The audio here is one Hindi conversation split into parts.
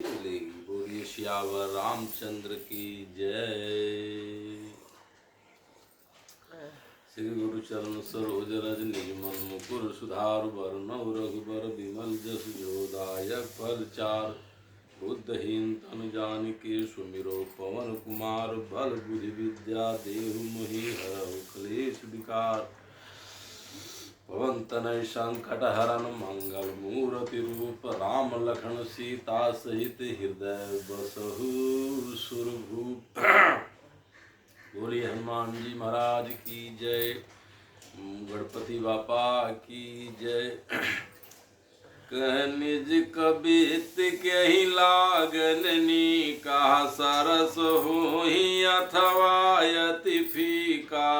मिलेगी। बोलिए सियावर रामचंद्र की जय। श्री गुरु चरण सरोज रज निजमन मुकुर सुधार वरनौ रघुबर विमल जस जोदायक फल चार। बुद्धहीन तन जानिके सुमिरो पवन कुमार बल बुद्धि विद्या देहु मोहि हरहु क्लेश विकार। पवन तनय संकट हरन मंगल मूर्ति रूप राम लखन सीता सहित हृदय बसहु सुरभूप। बोलिए हनुमान जी महाराज की जय। गणपति बापा की जय। कह निज कबित कहि लागलनी कहा सरस होहि अथवा अति फीका।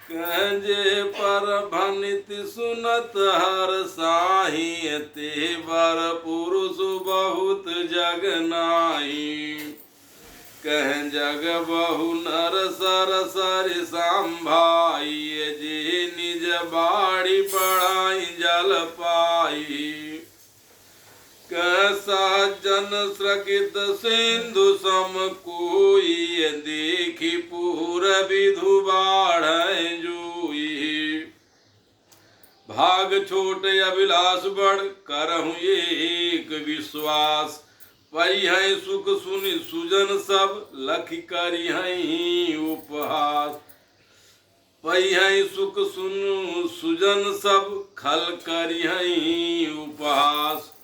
कहजे पर भनित सुनत हर साही ते बर पुरुष बहुत जग नाई। कह जग बहु नर सर सरि संभाई जे निज बाड़ी बढ़ाई जल पाई। कह सज्जन सृकित सिंधु सम कोई देखी पूर विधु बाढ़ जूई। भाग छोट अभिलाष बढ़ करहूँ एक विश्वास। पई है सुख सुनि सुजन सब लख करी है उपहास। पई है सुख सुनु सुजन सब खल करी है उपहास।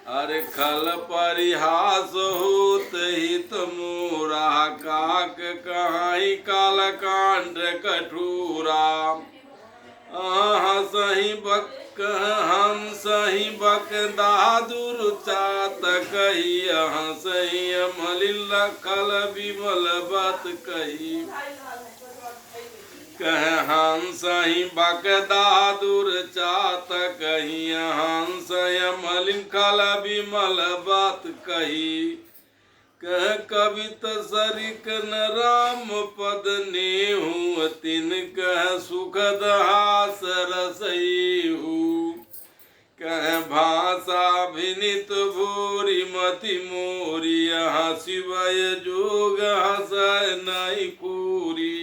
अरे खल परिहास होत हित मोरा काक कहाई काल कांड कठोरा। हंसहि बक हंसहि बक दादुर चात कही। हंसहि मलिन खल विमल बत कही। कह हंसहि बक दादुर चात कही। हंसहि मलिन खल विमल बत कही। कह कवित सरिक न राम पद नेहु तिन कह सुखद हास रसईहु। कह भाषा विनित भूरि मति मोरी। हसिवय जोग हसय नहीं पूरी।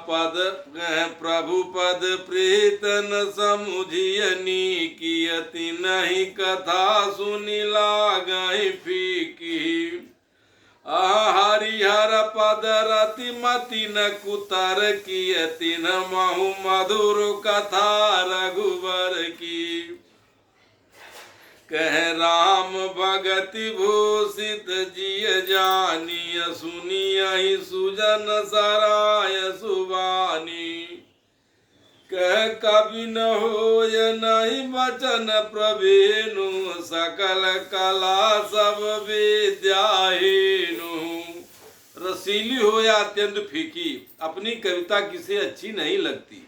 पद कह प्रभु पद प्रीत न समुझियनी कियति नहीं कथा सुनि लागहि फीकी। हरिहर पद रति मति न कुतर कियति न महु मधुर कथा रघुबर की। कह राम भगति भूषित जिय जानिय सुनियहि सुजन सराय सुबानी। कह कवि न होय नहीं वचन प्रवीणु। सकल कला सब विद्या हेनु। रसीली हो या अत्यंत फीकी, अपनी कविता किसे अच्छी नहीं लगती,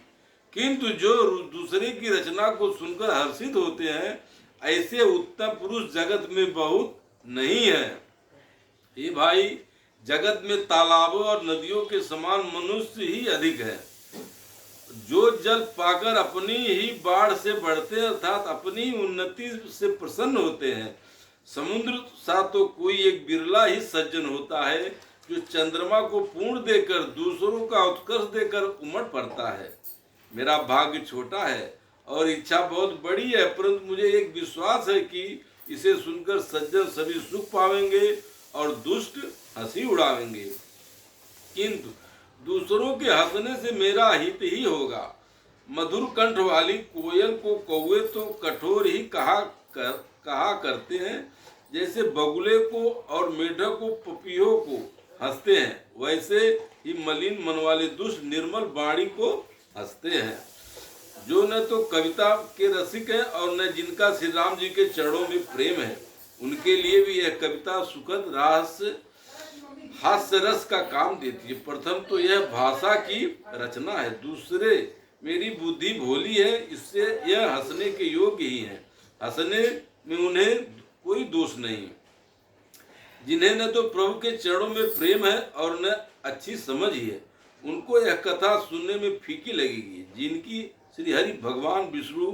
किंतु जो दूसरे की रचना को सुनकर हर्षित होते हैं ऐसे उत्तम पुरुष जगत में बहुत नहीं है। ये भाई, जगत में तालाबों और नदियों के समान मनुष्य ही अधिक है, जो जल पाकर अपनी ही बाढ़ से बढ़ते अर्थात अपनी उन्नति से प्रसन्न होते हैं। समुद्र सा तो कोई एक बिरला ही सज्जन होता है जो चंद्रमा को पूर्ण देकर दूसरों का उत्कर्ष देकर उमड़ पड़ता है। मेरा भाग्य छोटा है और इच्छा बहुत बड़ी है, परंतु मुझे एक विश्वास है कि इसे सुनकर सज्जन सभी सुख पावेंगे और दुष्ट हंसी उड़ावेंगे, किंतु दूसरों के हंसने से मेरा हित ही होगा। मधुर कंठ वाली कोयल को कौवे तो कठोर ही कहा करते हैं, जैसे बगुले को और मेढक को पपीहों को हंसते हैं, वैसे ही मलिन मन वाले दुष्ट निर्मल वाणी को हंसते हैं। जो न तो कविता के रसिक हैं और न जिनका श्री राम जी के चरणों में प्रेम है, उनके लिए भी यह कविता सुखद हास्य रस का काम देती है। प्रथम तो यह भाषा की रचना है, दूसरे मेरी बुद्धि भोली है, इससे यह हंसने के योग्य ही है। हंसने में उन्हें कोई दोष नहीं। जिन्हें न तो प्रभु के चरणों में प्रेम है और न अच्छी समझ ही है, उनको यह कथा सुनने में फीकी लगेगी। जिनकी श्री हरि भगवान विष्णु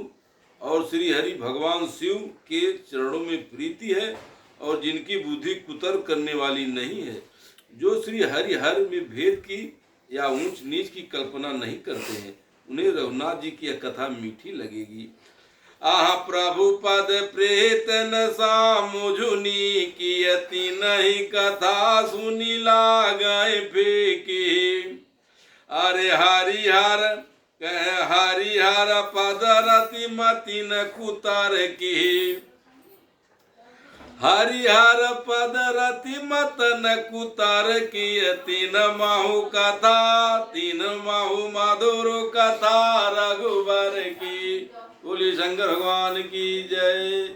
और श्री हरि भगवान शिव के चरणों में प्रीति है और जिनकी बुद्धि कुतर्क करने वाली नहीं है, जो श्री हरि हर में भेद की या ऊंच नीच की कल्पना नहीं करते हैं, उन्हें रघुनाथ जी की यह कथा मीठी लगेगी। आह प्रभु पद प्रेत न सामुझुनी कियति नहीं कथा सुनी लागय फेंकी। अरे हरिहर कह हरिहर पद रति मति न कुतर की। हरिहर पद रति मत न कुतर की। तीन माहु कथा तीन माहु मधुर कथा रघुबर की। बोली शंकर भगवान की जय।